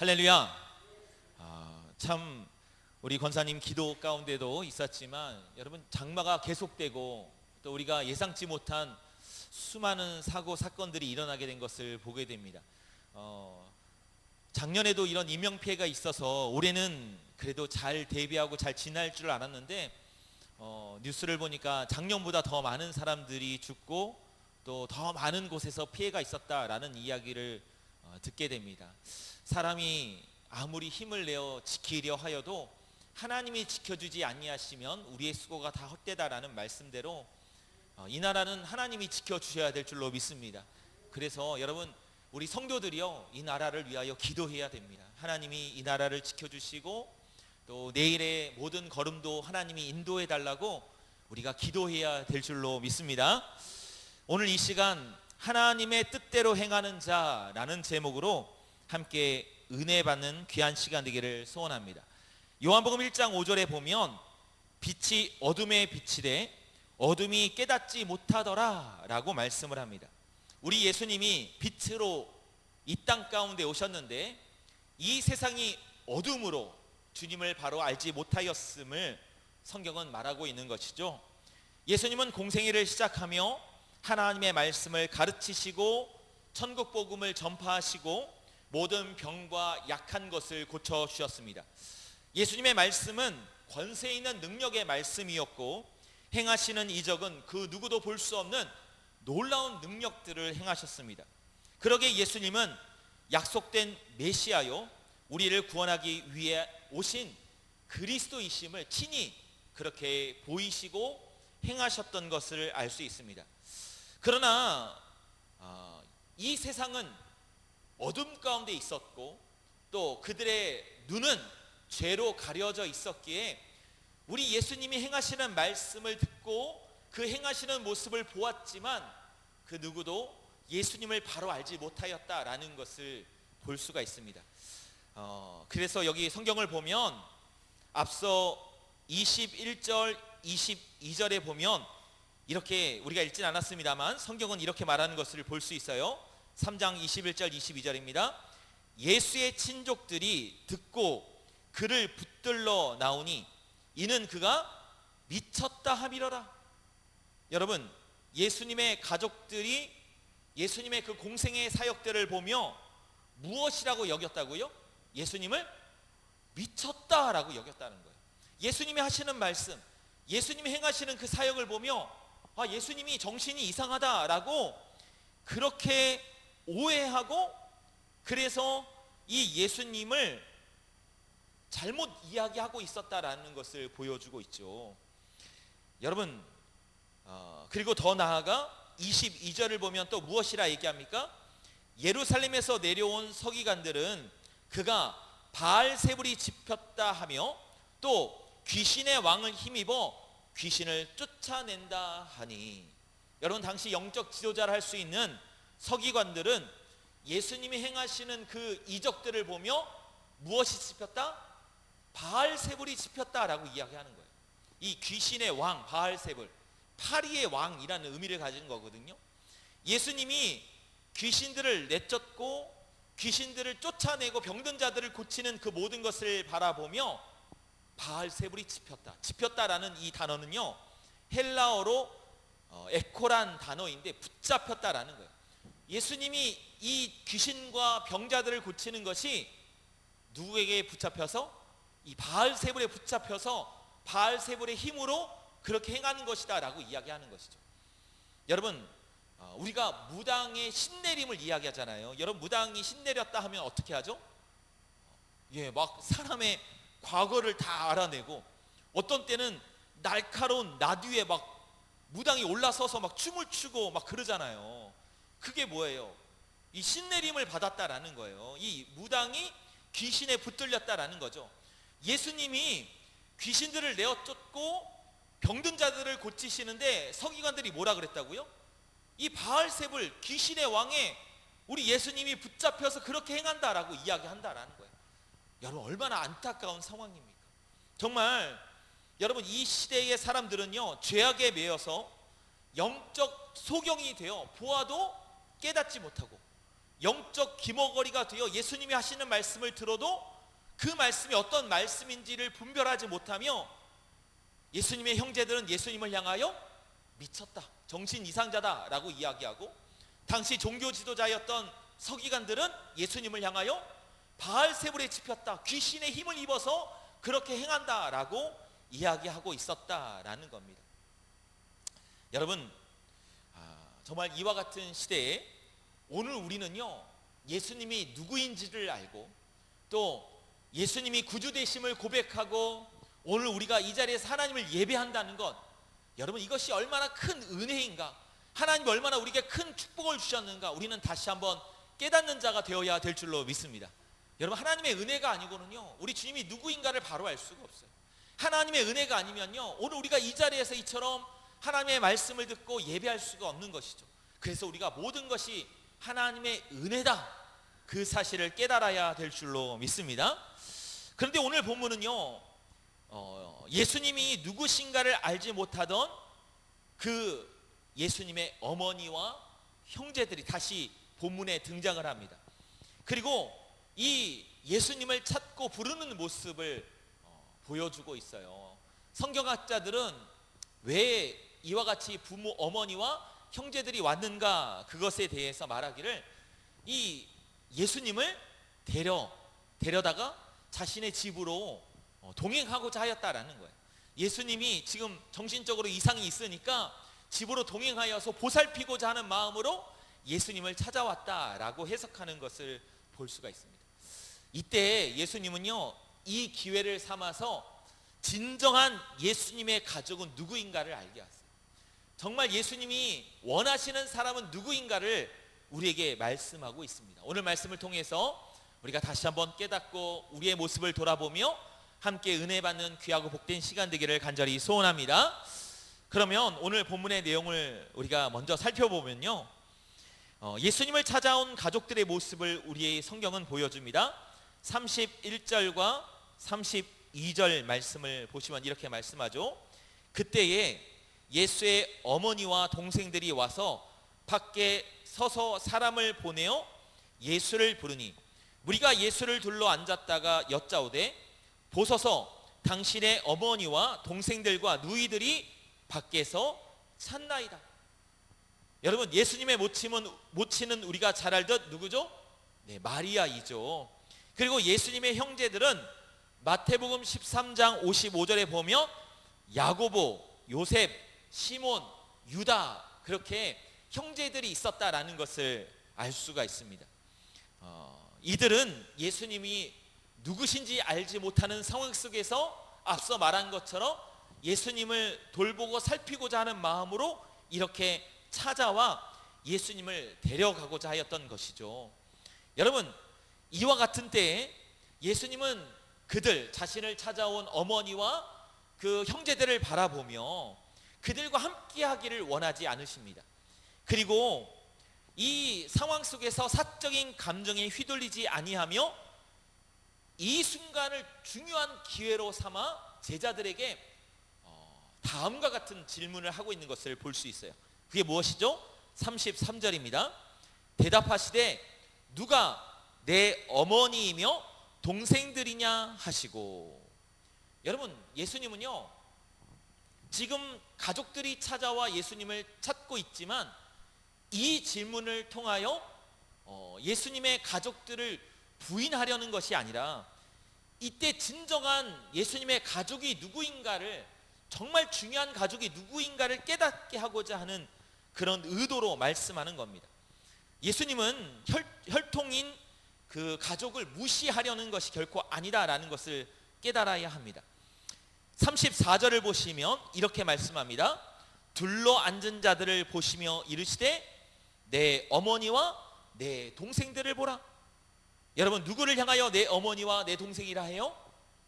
할렐루야. 참 우리 권사님 기도 가운데도 있었지만 여러분, 장마가 계속되고 또 우리가 예상치 못한 수많은 사고 사건들이 일어나게 된 것을 보게 됩니다. 작년에도 이런 인명피해가 있어서 올해는 그래도 잘 대비하고 잘 지날 줄 알았는데 뉴스를 보니까 작년보다 더 많은 사람들이 죽고 또 더 많은 곳에서 피해가 있었다라는 이야기를 듣게 됩니다. 사람이 아무리 힘을 내어 지키려 하여도 하나님이 지켜주지 아니하시면 우리의 수고가 다 헛되다라는 말씀대로 이 나라는 하나님이 지켜주셔야 될 줄로 믿습니다. 그래서 여러분, 우리 성도들이요, 이 나라를 위하여 기도해야 됩니다. 하나님이 이 나라를 지켜주시고 또 내일의 모든 걸음도 하나님이 인도해 달라고 우리가 기도해야 될 줄로 믿습니다. 오늘 이 시간 하나님의 뜻대로 행하는 자라는 제목으로 함께 은혜 받는 귀한 시간 되기를 소원합니다. 요한복음 1장 5절에 보면 빛이 어둠에 비치되 어둠이 깨닫지 못하더라 라고 말씀을 합니다. 우리 예수님이 빛으로 이 땅 가운데 오셨는데 이 세상이 어둠으로 주님을 바로 알지 못하였음을 성경은 말하고 있는 것이죠. 예수님은 공생애를 시작하며 하나님의 말씀을 가르치시고 천국 복음을 전파하시고 모든 병과 약한 것을 고쳐주셨습니다. 예수님의 말씀은 권세 있는 능력의 말씀이었고 행하시는 이적은 그 누구도 볼 수 없는 놀라운 능력들을 행하셨습니다. 그러기에 예수님은 약속된 메시아요, 우리를 구원하기 위해 오신 그리스도이심을 친히 그렇게 보이시고 행하셨던 것을 알 수 있습니다. 그러나 이 세상은 어둠 가운데 있었고 또 그들의 눈은 죄로 가려져 있었기에 우리 예수님이 행하시는 말씀을 듣고 그 행하시는 모습을 보았지만 그 누구도 예수님을 바로 알지 못하였다라는 것을 볼 수가 있습니다. 그래서 여기 성경을 보면 앞서 21절 22절에 보면 이렇게, 우리가 읽진 않았습니다만 성경은 이렇게 말하는 것을 볼 수 있어요. 3장 21절 22절입니다. 예수의 친족들이 듣고 그를 붙들러 나오니 이는 그가 미쳤다 함이러라. 여러분, 예수님의 가족들이 예수님의 그 공생의 사역들을 보며 무엇이라고 여겼다고요? 예수님을 미쳤다라고 여겼다는 거예요. 예수님이 하시는 말씀, 예수님이 행하시는 그 사역을 보며 예수님이 정신이 이상하다라고 그렇게 오해하고, 그래서 이 예수님을 잘못 이야기하고 있었다라는 것을 보여주고 있죠. 여러분, 그리고 더 나아가 22절을 보면 또 무엇이라 얘기합니까? 예루살렘에서 내려온 서기관들은 그가 바알세불이 집혔다 하며 또 귀신의 왕을 힘입어 귀신을 쫓아낸다 하니, 여러분, 당시 영적 지도자를 할 수 있는 서기관들은 예수님이 행하시는 그 이적들을 보며 무엇이 집혔다? 바알세불이 집혔다라고 이야기하는 거예요. 이 귀신의 왕 바알세불, 파리의 왕이라는 의미를 가진 거거든요. 예수님이 귀신들을 내쫓고 귀신들을 쫓아내고 병든 자들을 고치는 그 모든 것을 바라보며 바알세불이 집혔다라는 이 단어는요, 헬라어로 에코란 단어인데 붙잡혔다라는 거예요. 예수님이 이 귀신과 병자들을 고치는 것이 누구에게 붙잡혀서? 이 바알세불에 붙잡혀서 바알세불의 힘으로 그렇게 행하는 것이다 라고 이야기하는 것이죠. 여러분, 우리가 무당의 신내림을 이야기하잖아요. 여러분, 무당이 신내렸다 하면 어떻게 하죠? 막 사람의 과거를 다 알아내고, 어떤 때는 날카로운 나귀에 막 무당이 올라서서 막 춤을 추고 막 그러잖아요. 그게 뭐예요? 이 신내림을 받았다라는 거예요. 이 무당이 귀신에 붙들렸다라는 거죠. 예수님이 귀신들을 내어쫓고 병든 자들을 고치시는데 서기관들이 뭐라 그랬다고요? 이 바알세불 귀신의 왕에 우리 예수님이 붙잡혀서 그렇게 행한다라고 이야기한다라는 거예요. 여러분, 얼마나 안타까운 상황입니까? 정말 여러분, 이 시대의 사람들은요, 죄악에 매여서 영적 소경이 되어 보아도 깨닫지 못하고 영적 귀머거리가 되어 예수님이 하시는 말씀을 들어도 그 말씀이 어떤 말씀인지를 분별하지 못하며 예수님의 형제들은 예수님을 향하여 미쳤다, 정신 이상자다 라고 이야기하고, 당시 종교 지도자였던 서기관들은 예수님을 향하여 바알세불에 집혔다, 귀신의 힘을 입어서 그렇게 행한다 라고 이야기하고 있었다라는 겁니다. 여러분, 정말 이와 같은 시대에 오늘 우리는요, 예수님이 누구인지를 알고 또 예수님이 구주 되심을 고백하고 오늘 우리가 이 자리에서 하나님을 예배한다는 것, 여러분 이것이 얼마나 큰 은혜인가, 하나님이 얼마나 우리에게 큰 축복을 주셨는가, 우리는 다시 한번 깨닫는 자가 되어야 될 줄로 믿습니다. 여러분, 하나님의 은혜가 아니고는요, 우리 주님이 누구인가를 바로 알 수가 없어요. 하나님의 은혜가 아니면요, 오늘 우리가 이 자리에서 이처럼 하나님의 말씀을 듣고 예배할 수가 없는 것이죠. 그래서 우리가 모든 것이 하나님의 은혜다, 그 사실을 깨달아야 될 줄로 믿습니다. 그런데 오늘 본문은요, 예수님이 누구신가를 알지 못하던 그 예수님의 어머니와 형제들이 다시 본문에 등장을 합니다. 그리고 이 예수님을 찾고 부르는 모습을 보여주고 있어요. 성경학자들은 왜 이와 같이 부모, 어머니와 형제들이 왔는가, 그것에 대해서 말하기를 이 예수님을 데려다가 자신의 집으로 동행하고자 하였다라는 거예요. 예수님이 지금 정신적으로 이상이 있으니까 집으로 동행하여서 보살피고자 하는 마음으로 예수님을 찾아왔다라고 해석하는 것을 볼 수가 있습니다. 이때 예수님은요, 이 기회를 삼아서 진정한 예수님의 가족은 누구인가를 알게 하세요. 정말 예수님이 원하시는 사람은 누구인가를 우리에게 말씀하고 있습니다. 오늘 말씀을 통해서 우리가 다시 한번 깨닫고 우리의 모습을 돌아보며 함께 은혜 받는 귀하고 복된 시간 되기를 간절히 소원합니다. 그러면 오늘 본문의 내용을 우리가 먼저 살펴보면요, 예수님을 찾아온 가족들의 모습을 우리의 성경은 보여줍니다. 31절과 32절 말씀을 보시면 이렇게 말씀하죠. 그때에 예수의 어머니와 동생들이 와서 밖에 서서 사람을 보내어 예수를 부르니 무리가 예수를 둘러 앉았다가 여짜오되 보소서 당신의 어머니와 동생들과 누이들이 밖에서 찾나이다. 여러분, 예수님의 모친은 우리가 잘 알듯 누구죠? 네, 마리아이죠. 그리고 예수님의 형제들은 마태복음 13장 55절에 보면 야고보, 요셉, 시몬, 유다, 그렇게 형제들이 있었다라는 것을 알 수가 있습니다. 이들은 예수님이 누구신지 알지 못하는 상황 속에서 앞서 말한 것처럼 예수님을 돌보고 살피고자 하는 마음으로 이렇게 찾아와 예수님을 데려가고자 하였던 것이죠. 여러분, 이와 같은 때에 예수님은 그들 자신을 찾아온 어머니와 그 형제들을 바라보며 그들과 함께 하기를 원하지 않으십니다. 그리고 이 상황 속에서 사적인 감정에 휘둘리지 아니하며 이 순간을 중요한 기회로 삼아 제자들에게 다음과 같은 질문을 하고 있는 것을 볼 수 있어요. 그게 무엇이죠? 33절입니다. 대답하시되 누가 내 어머니이며 동생들이냐 하시고. 여러분, 예수님은요, 지금 가족들이 찾아와 예수님을 찾고 있지만 이 질문을 통하여 예수님의 가족들을 부인하려는 것이 아니라 이때 진정한 예수님의 가족이 누구인가를, 정말 중요한 가족이 누구인가를 깨닫게 하고자 하는 그런 의도로 말씀하는 겁니다. 예수님은 혈통인 그 가족을 무시하려는 것이 결코 아니다라는 것을 깨달아야 합니다. 34절을 보시면 이렇게 말씀합니다. 둘러 앉은 자들을 보시며 이르시되 내 어머니와 내 동생들을 보라. 여러분, 누구를 향하여 내 어머니와 내 동생이라 해요?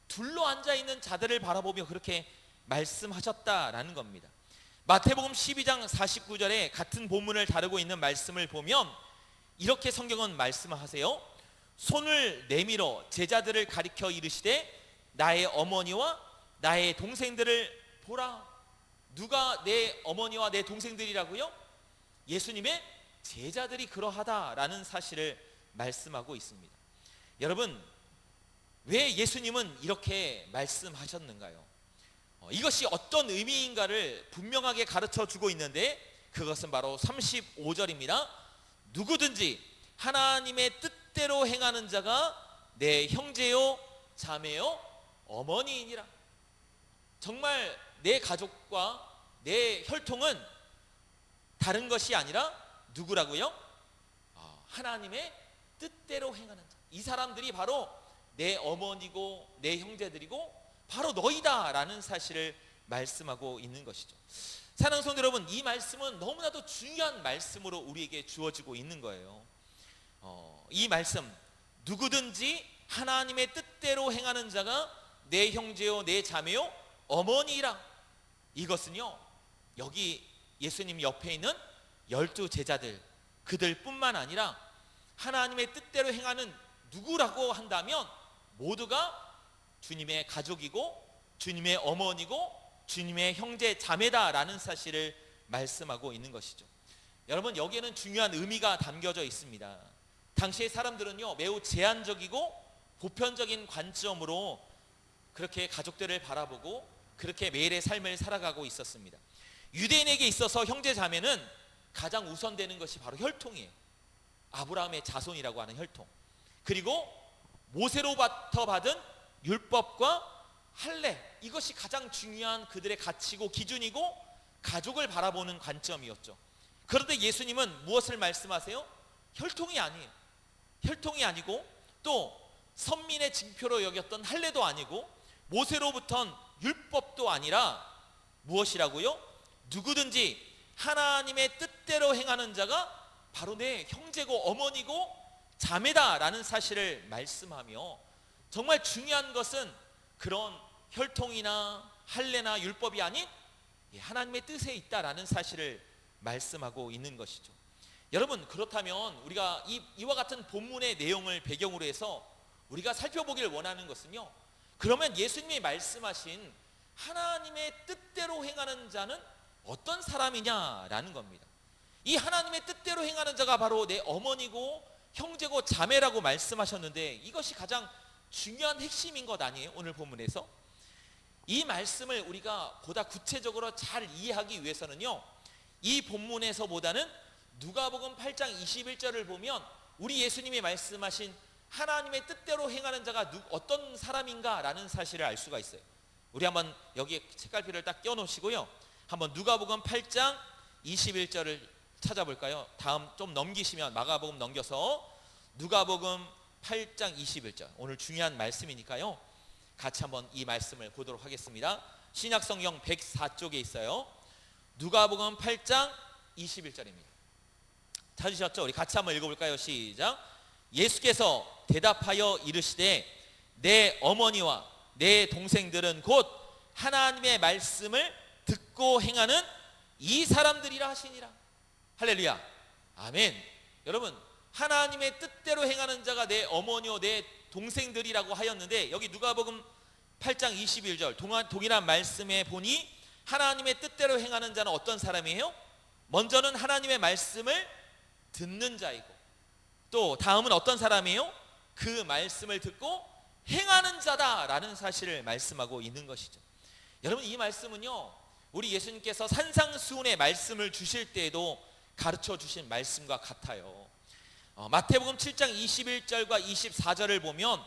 둘러 앉아있는 자들을 바라보며 그렇게 말씀하셨다라는 겁니다. 마태복음 12장 49절에 같은 본문을 다루고 있는 말씀을 보면 이렇게 성경은 말씀하세요. 손을 내밀어 제자들을 가리켜 이르시되 나의 어머니와 나의 동생들을 보라. 누가 내 어머니와 내 동생들이라고요? 예수님의 제자들이 그러하다라는 사실을 말씀하고 있습니다. 여러분, 왜 예수님은 이렇게 말씀하셨는가요? 이것이 어떤 의미인가를 분명하게 가르쳐 주고 있는데, 그것은 바로 35절입니다. 누구든지 하나님의 뜻대로 행하는 자가 내 형제요 자매요 어머니이니라. 정말 내 가족과 내 혈통은 다른 것이 아니라 누구라고요? 하나님의 뜻대로 행하는 자. 이 사람들이 바로 내 어머니고 내 형제들이고 바로 너희다라는 사실을 말씀하고 있는 것이죠. 사랑하는 성도 여러분, 이 말씀은 너무나도 중요한 말씀으로 우리에게 주어지고 있는 거예요. 이 말씀, 누구든지 하나님의 뜻대로 행하는 자가 내 형제요 내 자매요 어머니라. 이것은요, 여기 예수님 옆에 있는 12 제자들, 그들뿐만 아니라 하나님의 뜻대로 행하는 누구라고 한다면 모두가 주님의 가족이고 주님의 어머니고 주님의 형제 자매다라는 사실을 말씀하고 있는 것이죠. 여러분, 여기에는 중요한 의미가 담겨져 있습니다. 당시의 사람들은요, 매우 제한적이고 보편적인 관점으로 그렇게 가족들을 바라보고 그렇게 매일의 삶을 살아가고 있었습니다. 유대인에게 있어서 형제 자매는 가장 우선되는 것이 바로 혈통이에요. 아브라함의 자손이라고 하는 혈통, 그리고 모세로부터 받은 율법과 할례, 이것이 가장 중요한 그들의 가치고 기준이고 가족을 바라보는 관점이었죠. 그런데 예수님은 무엇을 말씀하세요? 혈통이 아니에요. 혈통이 아니고 또 선민의 징표로 여겼던 할례도 아니고 모세로부터는 율법도 아니라 무엇이라고요? 누구든지 하나님의 뜻대로 행하는 자가 바로 내 형제고 어머니고 자매다라는 사실을 말씀하며, 정말 중요한 것은 그런 혈통이나 할례나 율법이 아닌 하나님의 뜻에 있다라는 사실을 말씀하고 있는 것이죠. 여러분, 그렇다면 우리가 이와 같은 본문의 내용을 배경으로 해서 우리가 살펴보길 원하는 것은요, 그러면 예수님이 말씀하신 하나님의 뜻대로 행하는 자는 어떤 사람이냐라는 겁니다. 이 하나님의 뜻대로 행하는 자가 바로 내 어머니고 형제고 자매라고 말씀하셨는데, 이것이 가장 중요한 핵심인 것 아니에요? 오늘 본문에서 이 말씀을 우리가 보다 구체적으로 잘 이해하기 위해서는요, 이 본문에서보다는 누가복음 8장 21절을 보면 우리 예수님이 말씀하신 하나님의 뜻대로 행하는 자가 어떤 사람인가라는 사실을 알 수가 있어요. 우리 한번 여기에 책갈피를 딱 띄워놓으시고요, 한번 누가복음 8장 21절을 찾아볼까요? 다음 좀 넘기시면, 마가복음 넘겨서 누가복음 8장 21절, 오늘 중요한 말씀이니까요, 같이 한번 이 말씀을 보도록 하겠습니다. 신약성경 104쪽에 있어요. 누가복음 8장 21절입니다. 찾으셨죠? 우리 같이 한번 읽어볼까요? 시작. 예수께서 대답하여 이르시되 내 어머니와 내 동생들은 곧 하나님의 말씀을 듣고 행하는 이 사람들이라 하시니라. 할렐루야, 아멘. 여러분, 하나님의 뜻대로 행하는 자가 내 어머니와 내 동생들이라고 하였는데, 여기 누가복음 8장 21절 동일한 말씀에 보니 하나님의 뜻대로 행하는 자는 어떤 사람이에요? 먼저는 하나님의 말씀을 듣는 자이고, 또 다음은 어떤 사람이에요? 그 말씀을 듣고 행하는 자다라는 사실을 말씀하고 있는 것이죠. 여러분, 이 말씀은요, 우리 예수님께서 산상수훈의 말씀을 주실 때에도 가르쳐 주신 말씀과 같아요. 마태복음 7장 21절과 24절을 보면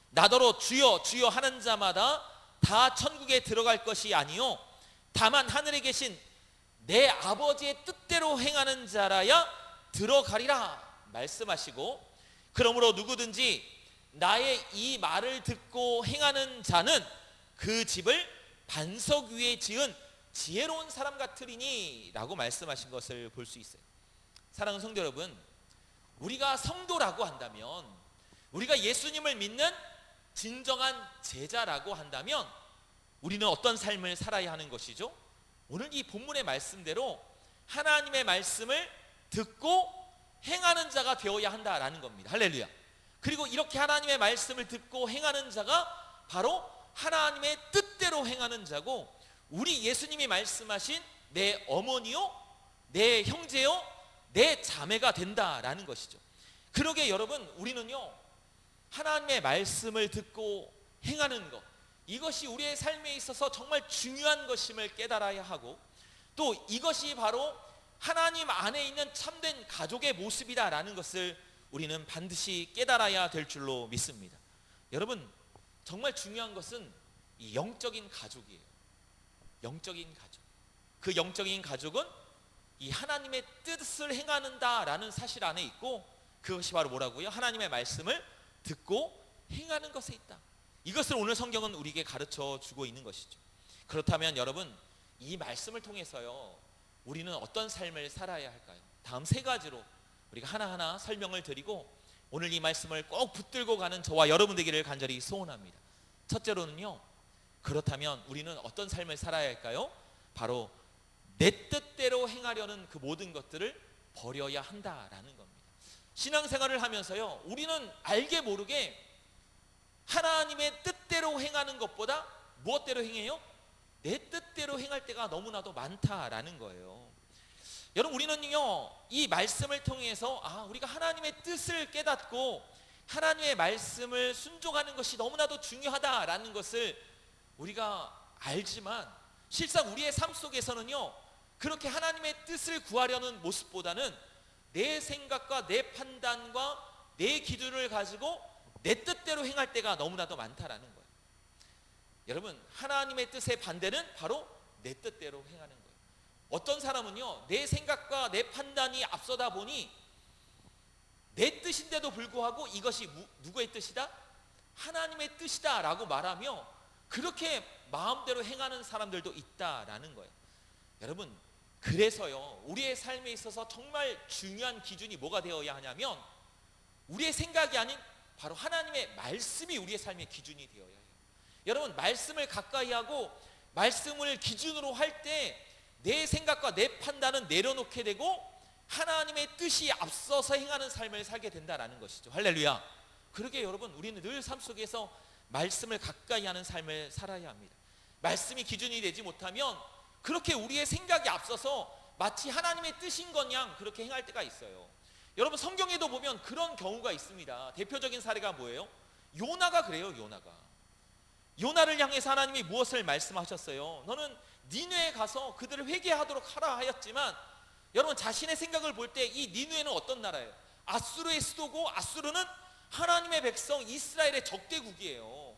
나더러 주여 주여 하는 자마다 다 천국에 들어갈 것이 아니요 다만 하늘에 계신 내 아버지의 뜻대로 행하는 자라야 들어가리라 말씀하시고, 그러므로 누구든지 나의 이 말을 듣고 행하는 자는 그 집을 반석 위에 지은 지혜로운 사람 같으리니 라고 말씀하신 것을 볼 수 있어요. 사랑하는 성도 여러분, 우리가 성도라고 한다면, 우리가 예수님을 믿는 진정한 제자라고 한다면 우리는 어떤 삶을 살아야 하는 것이죠? 오늘 이 본문의 말씀대로 하나님의 말씀을 듣고 행하는 자가 되어야 한다라는 겁니다. 할렐루야. 그리고 이렇게 하나님의 말씀을 듣고 행하는 자가 바로 하나님의 뜻대로 행하는 자고, 우리 예수님이 말씀하신 내 어머니요 내 형제요 내 자매가 된다라는 것이죠. 그러게 여러분, 우리는요 하나님의 말씀을 듣고 행하는 것, 이것이 우리의 삶에 있어서 정말 중요한 것임을 깨달아야 하고, 또 이것이 바로 하나님 안에 있는 참된 가족의 모습이다라는 것을 우리는 반드시 깨달아야 될 줄로 믿습니다. 여러분, 정말 중요한 것은 이 영적인 가족이에요. 영적인 가족. 그 영적인 가족은 이 하나님의 뜻을 행하는다라는 사실 안에 있고, 그것이 바로 뭐라고요? 하나님의 말씀을 듣고 행하는 것에 있다. 이것을 오늘 성경은 우리에게 가르쳐 주고 있는 것이죠. 그렇다면 여러분, 이 말씀을 통해서요 우리는 어떤 삶을 살아야 할까요? 다음 세 가지로 우리가 하나하나 설명을 드리고 오늘 이 말씀을 꼭 붙들고 가는 저와 여러분 되기를 간절히 소원합니다. 첫째로는요, 그렇다면 우리는 어떤 삶을 살아야 할까요? 바로 내 뜻대로 행하려는 그 모든 것들을 버려야 한다라는 겁니다. 신앙생활을 하면서요 우리는 알게 모르게 하나님의 뜻대로 행하는 것보다 무엇대로 행해요? 내 뜻대로 행할 때가 너무나도 많다라는 거예요. 여러분, 우리는요 이 말씀을 통해서 우리가 하나님의 뜻을 깨닫고 하나님의 말씀을 순종하는 것이 너무나도 중요하다라는 것을 우리가 알지만, 실상 우리의 삶 속에서는요 그렇게 하나님의 뜻을 구하려는 모습보다는 내 생각과 내 판단과 내 기준을 가지고 내 뜻대로 행할 때가 너무나도 많다라는 거예요. 여러분, 하나님의 뜻의 반대는 바로 내 뜻대로 행하는 거예요. 어떤 사람은요 내 생각과 내 판단이 앞서다 보니 내 뜻인데도 불구하고 이것이 누구의 뜻이다? 하나님의 뜻이다 라고 말하며 그렇게 마음대로 행하는 사람들도 있다라는 거예요. 여러분, 그래서요 우리의 삶에 있어서 정말 중요한 기준이 뭐가 되어야 하냐면, 우리의 생각이 아닌 바로 하나님의 말씀이 우리의 삶의 기준이 되어야 해요. 여러분, 말씀을 가까이 하고 말씀을 기준으로 할 때 내 생각과 내 판단은 내려놓게 되고 하나님의 뜻이 앞서서 행하는 삶을 살게 된다라는 것이죠. 할렐루야. 그러게 여러분, 우리는 늘 삶 속에서 말씀을 가까이 하는 삶을 살아야 합니다. 말씀이 기준이 되지 못하면 그렇게 우리의 생각이 앞서서 마치 하나님의 뜻인 것 양 그렇게 행할 때가 있어요. 여러분, 성경에도 보면 그런 경우가 있습니다. 대표적인 사례가 뭐예요? 요나가 그래요. 요나를 향해서 하나님이 무엇을 말씀하셨어요? 너는 니느웨에 가서 그들을 회개하도록 하라 하였지만, 여러분 자신의 생각을 볼 때 이 니느웨는 어떤 나라예요? 아수르의 수도고, 아수르는 하나님의 백성 이스라엘의 적대국이에요.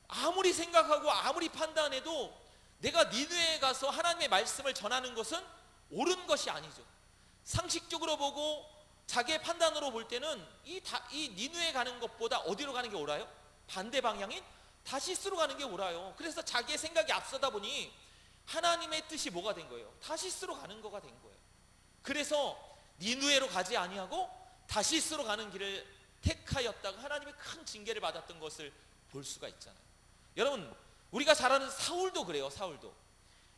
아무리 생각하고 아무리 판단해도 내가 니느웨에 가서 하나님의 말씀을 전하는 것은 옳은 것이 아니죠. 상식적으로 보고 자기의 판단으로 볼 때는 이 니느웨에 가는 것보다 어디로 가는 게 옳아요? 반대 방향인 다시스로 가는 게 옳아요. 그래서 자기의 생각이 앞서다 보니 하나님의 뜻이 뭐가 된 거예요? 다시스로 가는 거가 된 거예요. 그래서 니느웨로 가지 아니하고 다시스로 가는 길을 택하였다가 하나님의 큰 징계를 받았던 것을 볼 수가 있잖아요. 여러분, 우리가 잘 아는 사울도 그래요.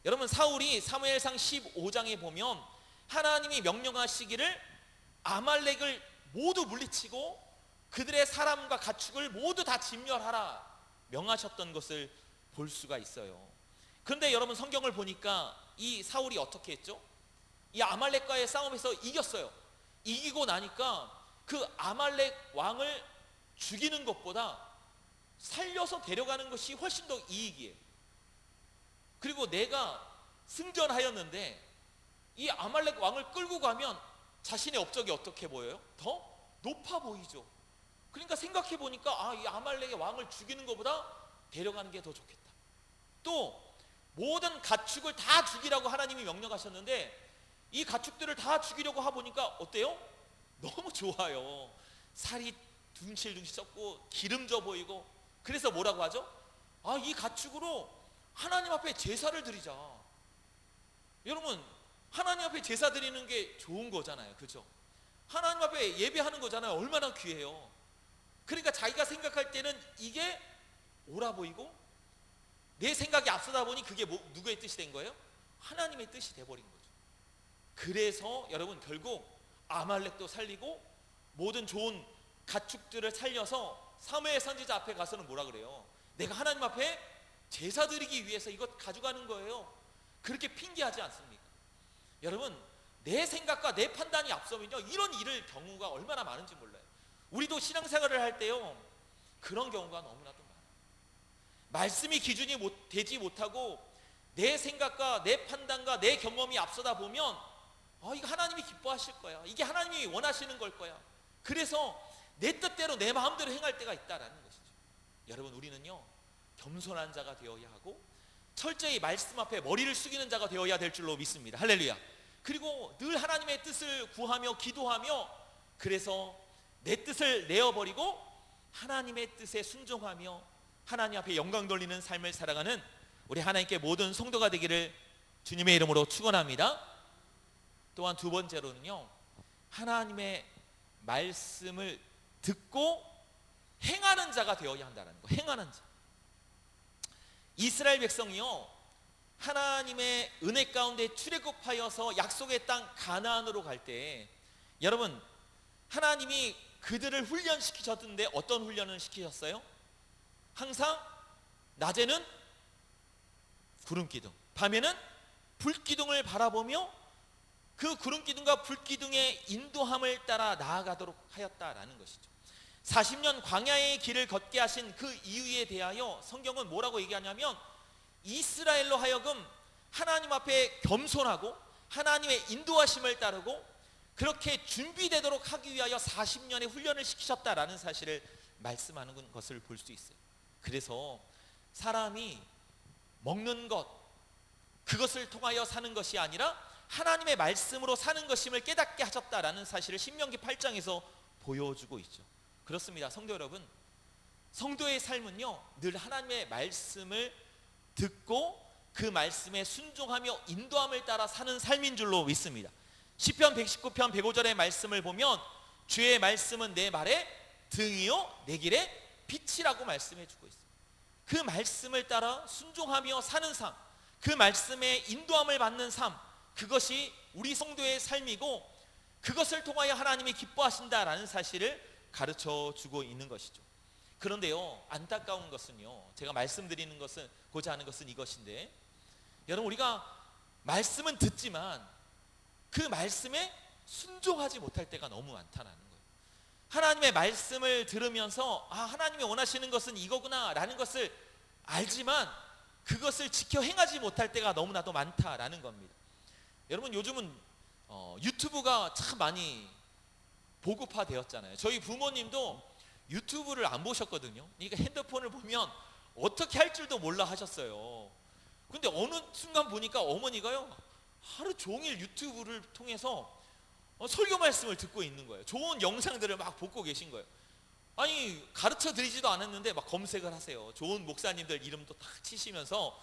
여러분, 사울이 사무엘상 15장에 보면 하나님이 명령하시기를 아말렉을 모두 물리치고 그들의 사람과 가축을 모두 다 진멸하라 명하셨던 것을 볼 수가 있어요. 그런데 여러분, 성경을 보니까 이 사울이 어떻게 했죠? 이 아말렉과의 싸움에서 이겼어요. 이기고 나니까 그 아말렉 왕을 죽이는 것보다 살려서 데려가는 것이 훨씬 더 이익이에요. 그리고 내가 승전하였는데 이 아말렉 왕을 끌고 가면 자신의 업적이 어떻게 보여요? 더 높아 보이죠. 그러니까 생각해 보니까 이 아말렉의 왕을 죽이는 것보다 데려가는 게 더 좋겠다. 또 모든 가축을 다 죽이라고 하나님이 명령하셨는데 이 가축들을 다 죽이려고 하보니까 어때요? 너무 좋아요. 살이 둥실둥실 썩고 기름져 보이고, 그래서 뭐라고 하죠? 이 가축으로 하나님 앞에 제사를 드리자. 여러분, 하나님 앞에 제사 드리는 게 좋은 거잖아요. 그죠? 하나님 앞에 예배하는 거잖아요. 얼마나 귀해요. 그러니까 자기가 생각할 때는 이게 옳아 보이고 내 생각이 앞서다 보니 그게 누구의 뜻이 된 거예요? 하나님의 뜻이 돼버린 거죠. 그래서 여러분, 결국 아말렉도 살리고 모든 좋은 가축들을 살려서 사무엘 선지자 앞에 가서는 뭐라 그래요? 내가 하나님 앞에 제사 드리기 위해서 이것 가져가는 거예요. 그렇게 핑계하지 않습니까? 여러분, 내 생각과 내 판단이 앞서면요, 이런 일을 경우가 얼마나 많은지 몰라요. 우리도 신앙생활을 할 때요, 그런 경우가 너무나도 많아요. 말씀이 기준이 되지 못하고 내 생각과 내 판단과 내 경험이 앞서다 보면 이거 하나님이 기뻐하실 거야, 이게 하나님이 원하시는 걸 거야, 그래서 내 뜻대로 내 마음대로 행할 때가 있다라는 것이죠. 여러분, 우리는요 겸손한 자가 되어야 하고 철저히 말씀 앞에 머리를 숙이는 자가 되어야 될 줄로 믿습니다. 할렐루야. 그리고 늘 하나님의 뜻을 구하며 기도하며, 그래서 내 뜻을 내어버리고 하나님의 뜻에 순종하며 하나님 앞에 영광 돌리는 삶을 살아가는 우리 하나님께 모든 성도가 되기를 주님의 이름으로 축원합니다. 또한 두 번째로는요, 하나님의 말씀을 듣고 행하는 자가 되어야 한다는 거. 행하는 자. 이스라엘 백성이요, 하나님의 은혜 가운데 출애굽하여서 약속의 땅 가나안으로 갈 때, 여러분, 하나님이 그들을 훈련시키셨는데 어떤 훈련을 시키셨어요? 항상 낮에는 구름기둥, 밤에는 불기둥을 바라보며 그 구름기둥과 불기둥의 인도함을 따라 나아가도록 하였다라는 것이죠. 40년 광야의 길을 걷게 하신 그 이유에 대하여 성경은 뭐라고 얘기하냐면, 이스라엘로 하여금 하나님 앞에 겸손하고 하나님의 인도하심을 따르고 그렇게 준비되도록 하기 위하여 40년의 훈련을 시키셨다라는 사실을 말씀하는 것을 볼 수 있어요. 그래서 사람이 먹는 것, 그것을 통하여 사는 것이 아니라 하나님의 말씀으로 사는 것임을 깨닫게 하셨다라는 사실을 신명기 8장에서 보여주고 있죠. 그렇습니다. 성도 여러분, 성도의 삶은요 늘 하나님의 말씀을 듣고 그 말씀에 순종하며 인도함을 따라 사는 삶인 줄로 믿습니다. 시편 119편 105절의 말씀을 보면 주의 말씀은 내 발에 등이요 내 길에 빛이라고 말씀해 주고 있습니다. 그 말씀을 따라 순종하며 사는 삶, 그 말씀의 인도함을 받는 삶, 그것이 우리 성도의 삶이고 그것을 통하여 하나님이 기뻐하신다라는 사실을 가르쳐 주고 있는 것이죠. 그런데요, 안타까운 것은요, 제가 말씀드리는 것은, 고자 하는 것은 이것인데, 여러분, 우리가 말씀은 듣지만 그 말씀에 순종하지 못할 때가 너무 많다는 거예요. 하나님의 말씀을 들으면서 하나님이 원하시는 것은 이거구나 라는 것을 알지만 그것을 지켜 행하지 못할 때가 너무나도 많다라는 겁니다. 여러분, 요즘은 유튜브가 참 많이 보급화되었잖아요. 저희 부모님도 유튜브를 안 보셨거든요. 그러니까 핸드폰을 보면 어떻게 할 줄도 몰라 하셨어요. 근데 어느 순간 보니까 어머니가요 하루 종일 유튜브를 통해서 설교 말씀을 듣고 있는 거예요. 좋은 영상들을 막 보고 계신 거예요. 아니, 가르쳐 드리지도 않았는데 막 검색을 하세요. 좋은 목사님들 이름도 딱 치시면서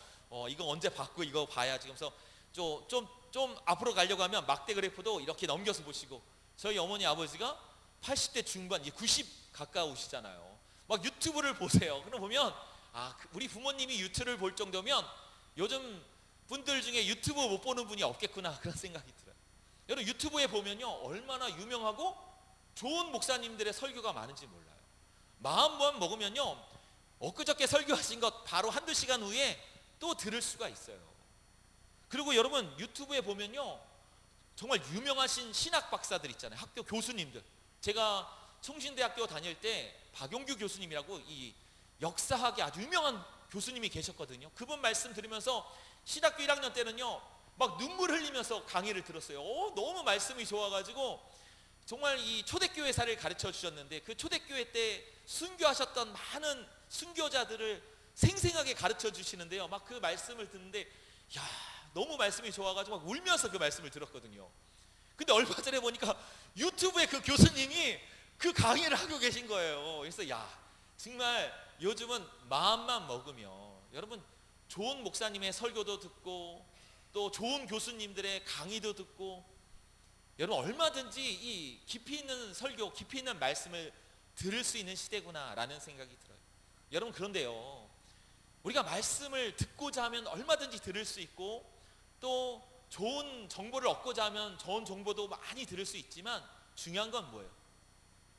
이거 언제 봤고 이거 봐야지. 그래서 좀 앞으로 가려고 하면 막대 그래프도 이렇게 넘겨서 보시고, 저희 어머니 아버지가 80대 중반, 이제 90 가까우시잖아요. 막 유튜브를 보세요. 그럼 보면 우리 부모님이 유튜브를 볼 정도면 요즘 분들 중에 유튜브 못 보는 분이 없겠구나, 그런 생각이 들어요. 여러분, 유튜브에 보면요 얼마나 유명하고 좋은 목사님들의 설교가 많은지 몰라요. 마음만 먹으면요 엊그저께 설교하신 것 바로 한두 시간 후에 또 들을 수가 있어요. 그리고 여러분, 유튜브에 보면요 정말 유명하신 신학 박사들 있잖아요. 학교 교수님들. 제가 성신대학교 다닐 때 박용규 교수님이라고 이 역사학에 아주 유명한 교수님이 계셨거든요. 그분 말씀 들으면서 신학교 1학년 때는요 막 눈물 흘리면서 강의를 들었어요. 너무 말씀이 좋아가지고 정말 이 초대교회사를 가르쳐 주셨는데, 그 초대교회 때 순교하셨던 많은 순교자들을 생생하게 가르쳐 주시는데요, 막 그 말씀을 듣는데 너무 말씀이 좋아가지고 막 울면서 그 말씀을 들었거든요. 근데 얼마 전에 보니까 유튜브에 그 교수님이 그 강의를 하고 계신 거예요. 그래서 정말 요즘은 마음만 먹으면, 여러분, 좋은 목사님의 설교도 듣고 또 좋은 교수님들의 강의도 듣고, 여러분 얼마든지 이 깊이 있는 설교, 깊이 있는 말씀을 들을 수 있는 시대구나라는 생각이 들어요. 여러분, 그런데요, 우리가 말씀을 듣고자 하면 얼마든지 들을 수 있고 또 좋은 정보를 얻고자 하면 좋은 정보도 많이 들을 수 있지만, 중요한 건 뭐예요?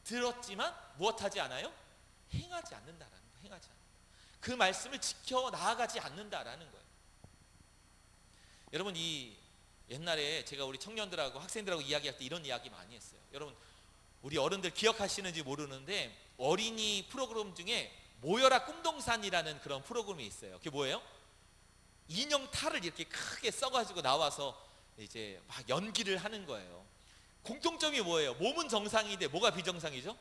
들었지만 무엇하지 않아요? 행하지 않는다라는 거예요. 행하지 않는다. 그 말씀을 지켜 나아가지 않는다라는 거예요. 여러분, 이 옛날에 제가 우리 청년들하고 학생들하고 이야기할 때 이런 이야기 많이 했어요. 여러분, 우리 어른들 기억하시는지 모르는데 어린이 프로그램 중에 모여라 꿈동산이라는 그런 프로그램이 있어요. 그게 뭐예요? 인형 탈을 이렇게 크게 써가지고 나와서 이제 막 연기를 하는 거예요. 공통점이 뭐예요? 몸은 정상인데 뭐가 비정상이죠?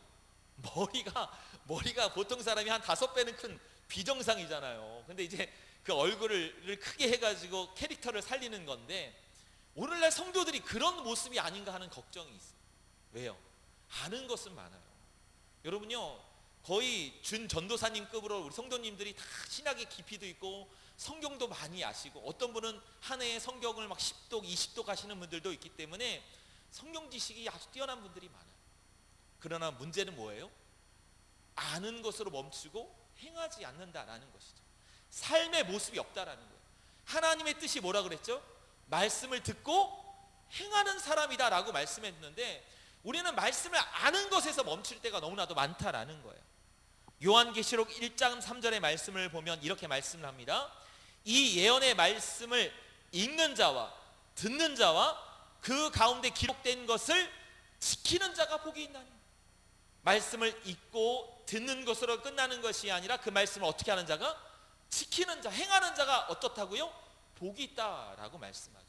머리가 보통 사람이 한 5배는 큰 비정상이잖아요. 근데 이제 그 얼굴을 크게 해가지고 캐릭터를 살리는 건데, 오늘날 성도들이 그런 모습이 아닌가 하는 걱정이 있어요. 왜요? 아는 것은 많아요. 여러분요, 거의 준 전도사님급으로 우리 성도님들이 다 신학의 깊이도 있고 성경도 많이 아시고, 어떤 분은 한 해에 성경을 막 10독 20독 하시는 분들도 있기 때문에 성경 지식이 아주 뛰어난 분들이 많아요. 그러나 문제는 뭐예요? 아는 것으로 멈추고 행하지 않는다라는 것이죠. 삶의 모습이 없다라는 거예요. 하나님의 뜻이 뭐라 그랬죠? 말씀을 듣고 행하는 사람이다 라고 말씀했는데, 우리는 말씀을 아는 것에서 멈출 때가 너무나도 많다라는 거예요. 요한계시록 1장 3절의 말씀을 보면 이렇게 말씀을 합니다. 이 예언의 말씀을 읽는 자와 듣는 자와 그 가운데 기록된 것을 지키는 자가 복이 있나니. 말씀을 읽고 듣는 것으로 끝나는 것이 아니라 그 말씀을 어떻게 하는 자가? 지키는 자, 행하는 자가 어떻다고요? 복이 있다라고 말씀하죠.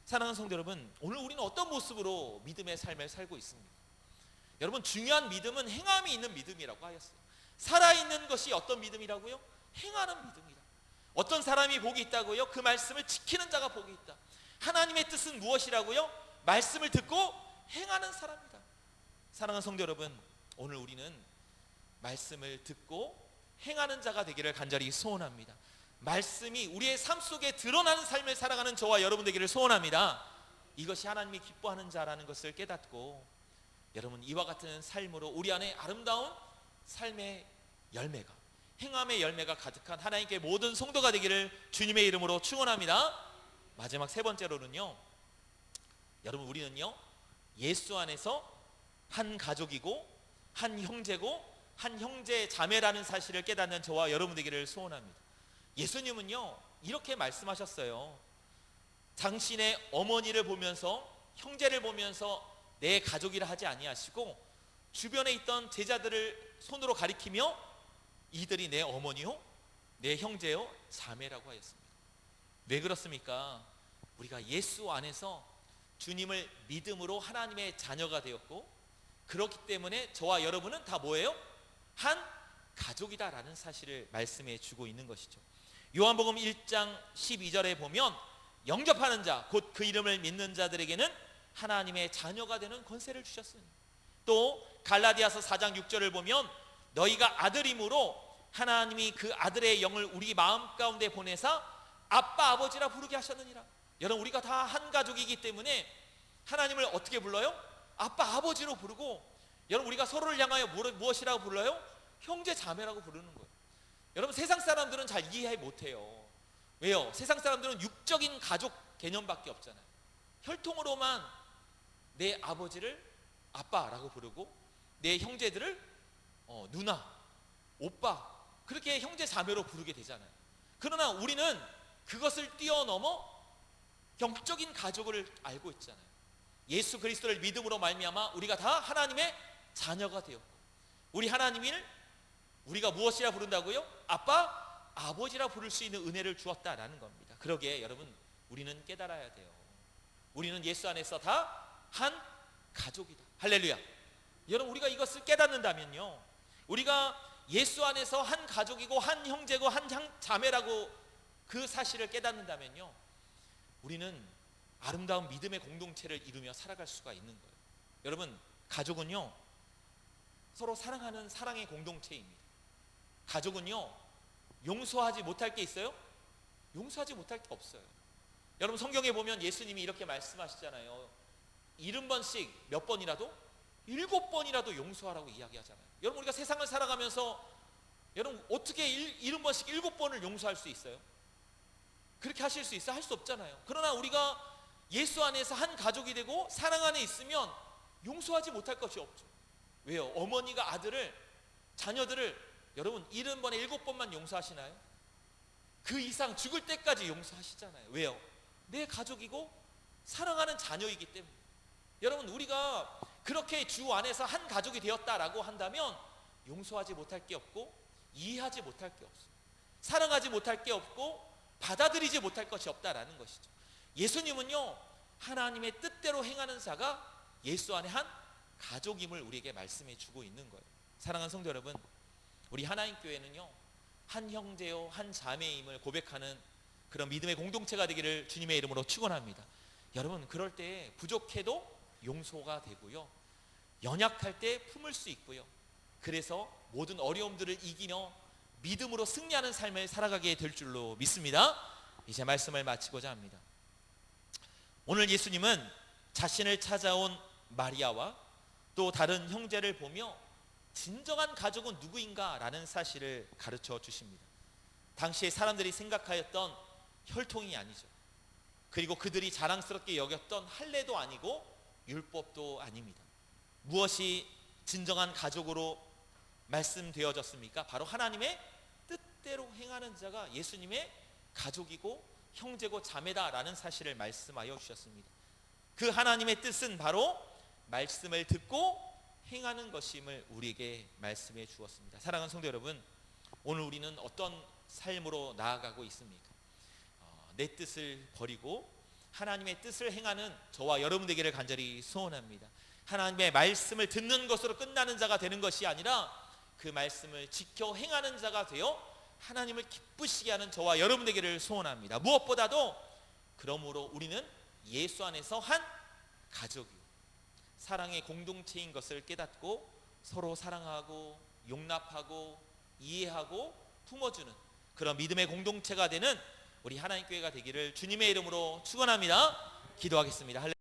사랑하는 성도 여러분, 오늘 우리는 어떤 모습으로 믿음의 삶을 살고 있습니까? 여러분, 중요한 믿음은 행함이 있는 믿음이라고 하였어요. 살아있는 것이 어떤 믿음이라고요? 행하는 믿음이다. 어떤 사람이 복이 있다고요? 그 말씀을 지키는 자가 복이 있다. 하나님의 뜻은 무엇이라고요? 말씀을 듣고 행하는 사람이다. 사랑하는 성도 여러분, 오늘 우리는 말씀을 듣고 행하는 자가 되기를 간절히 소원합니다. 말씀이 우리의 삶 속에 드러나는 삶을 살아가는 저와 여러분 되기를 소원합니다. 이것이 하나님이 기뻐하는 자라는 것을 깨닫고, 여러분 이와 같은 삶으로 우리 안에 아름다운 삶의 열매가, 행함의 열매가 가득한 하나님께 모든 성도가 되기를 주님의 이름으로 축원합니다. 마지막 세 번째로는요, 여러분 우리는요 예수 안에서 한 가족이고 한 형제고 한 형제 자매라는 사실을 깨닫는 저와 여러분 되기를 소원합니다. 예수님은요 이렇게 말씀하셨어요. 당신의 어머니를 보면서, 형제를 보면서 내 가족이라 하지 아니하시고 주변에 있던 제자들을 손으로 가리키며 이들이 내 어머니요 내 형제요 자매라고 하였습니다. 왜 그렇습니까? 우리가 예수 안에서 주님을 믿음으로 하나님의 자녀가 되었고, 그렇기 때문에 저와 여러분은 다 뭐예요? 한 가족이다라는 사실을 말씀해 주고 있는 것이죠. 요한복음 1장 12절에 보면 영접하는 자, 곧 그 이름을 믿는 자들에게는 하나님의 자녀가 되는 권세를 주셨으니, 또 갈라디아서 4장 6절을 보면 너희가 아들임으로 하나님이 그 아들의 영을 우리 마음 가운데 보내사 아빠 아버지라 부르게 하셨느니라. 여러분 우리가 다 한 가족이기 때문에 하나님을 어떻게 불러요? 아빠 아버지로 부르고, 여러분 우리가 서로를 향하여 무엇이라고 불러요? 형제 자매라고 부르는 거예요. 여러분 세상 사람들은 잘 이해 못해요. 왜요? 세상 사람들은 육적인 가족 개념밖에 없잖아요. 혈통으로만 내 아버지를 아빠라고 부르고 내 형제들을 누나, 오빠, 그렇게 형제 자매로 부르게 되잖아요. 그러나 우리는 그것을 뛰어넘어 영적인 가족을 알고 있잖아요. 예수 그리스도를 믿음으로 말미암아 우리가 다 하나님의 자녀가 되었고, 우리 하나님을 우리가 무엇이라 부른다고요? 아빠, 아버지라 부를 수 있는 은혜를 주었다라는 겁니다. 그러기에 여러분 우리는 깨달아야 돼요. 우리는 예수 안에서 다 한 가족이다. 할렐루야. 여러분 우리가 이것을 깨닫는다면요, 우리가 예수 안에서 한 가족이고 한 형제고 한 자매라고 그 사실을 깨닫는다면요, 우리는 아름다운 믿음의 공동체를 이루며 살아갈 수가 있는 거예요. 여러분 가족은요 서로 사랑하는 사랑의 공동체입니다. 가족은요 용서하지 못할 게 있어요? 용서하지 못할 게 없어요. 여러분 성경에 보면 예수님이 이렇게 말씀하시잖아요. 70번씩 몇 번이라도? 7번이라도 용서하라고 이야기하잖아요. 여러분 우리가 세상을 살아가면서 여러분 어떻게 70번씩 7번을 용서할 수 있어요? 그렇게 하실 수 있어요? 할 수 없잖아요. 그러나 우리가 예수 안에서 한 가족이 되고 사랑 안에 있으면 용서하지 못할 것이 없죠. 왜요? 어머니가 아들을, 자녀들을 여러분 70번에 7번만 용서하시나요? 그 이상 죽을 때까지 용서하시잖아요. 왜요? 내 가족이고 사랑하는 자녀이기 때문에. 여러분, 우리가 그렇게 주 안에서 한 가족이 되었다라고 한다면 용서하지 못할 게 없고 이해하지 못할 게 없어요. 사랑하지 못할 게 없고 받아들이지 못할 것이 없다라는 것이죠. 예수님은요, 하나님의 뜻대로 행하는 자가 예수 안에 한 가족임을 우리에게 말씀해 주고 있는 거예요. 사랑하는 성도 여러분, 우리 하나님 교회는요, 한 형제요 한 자매임을 고백하는 그런 믿음의 공동체가 되기를 주님의 이름으로 축원합니다. 여러분, 그럴 때 부족해도 용서가 되고요, 연약할 때 품을 수 있고요, 그래서 모든 어려움들을 이기며 믿음으로 승리하는 삶을 살아가게 될 줄로 믿습니다. 이제 말씀을 마치고자 합니다. 오늘 예수님은 자신을 찾아온 마리아와 또 다른 형제를 보며 진정한 가족은 누구인가 라는 사실을 가르쳐 주십니다. 당시에 사람들이 생각하였던 혈통이 아니죠. 그리고 그들이 자랑스럽게 여겼던 할례도 아니고 율법도 아닙니다. 무엇이 진정한 가족으로 말씀되어졌습니까? 바로 하나님의 뜻대로 행하는 자가 예수님의 가족이고 형제고 자매다라는 사실을 말씀하여 주셨습니다. 그 하나님의 뜻은 바로 말씀을 듣고 행하는 것임을 우리에게 말씀해 주었습니다. 사랑하는 성도 여러분, 오늘 우리는 어떤 삶으로 나아가고 있습니까? 내 뜻을 버리고 하나님의 뜻을 행하는 저와 여러분 되기를 간절히 소원합니다. 하나님의 말씀을 듣는 것으로 끝나는 자가 되는 것이 아니라 그 말씀을 지켜 행하는 자가 되어 하나님을 기쁘시게 하는 저와 여러분 되기를 소원합니다. 무엇보다도 그러므로 우리는 예수 안에서 한 가족이요, 사랑의 공동체인 것을 깨닫고 서로 사랑하고 용납하고 이해하고 품어주는 그런 믿음의 공동체가 되는 우리 하나님 교회가 되기를 주님의 이름으로 축원합니다. 기도하겠습니다.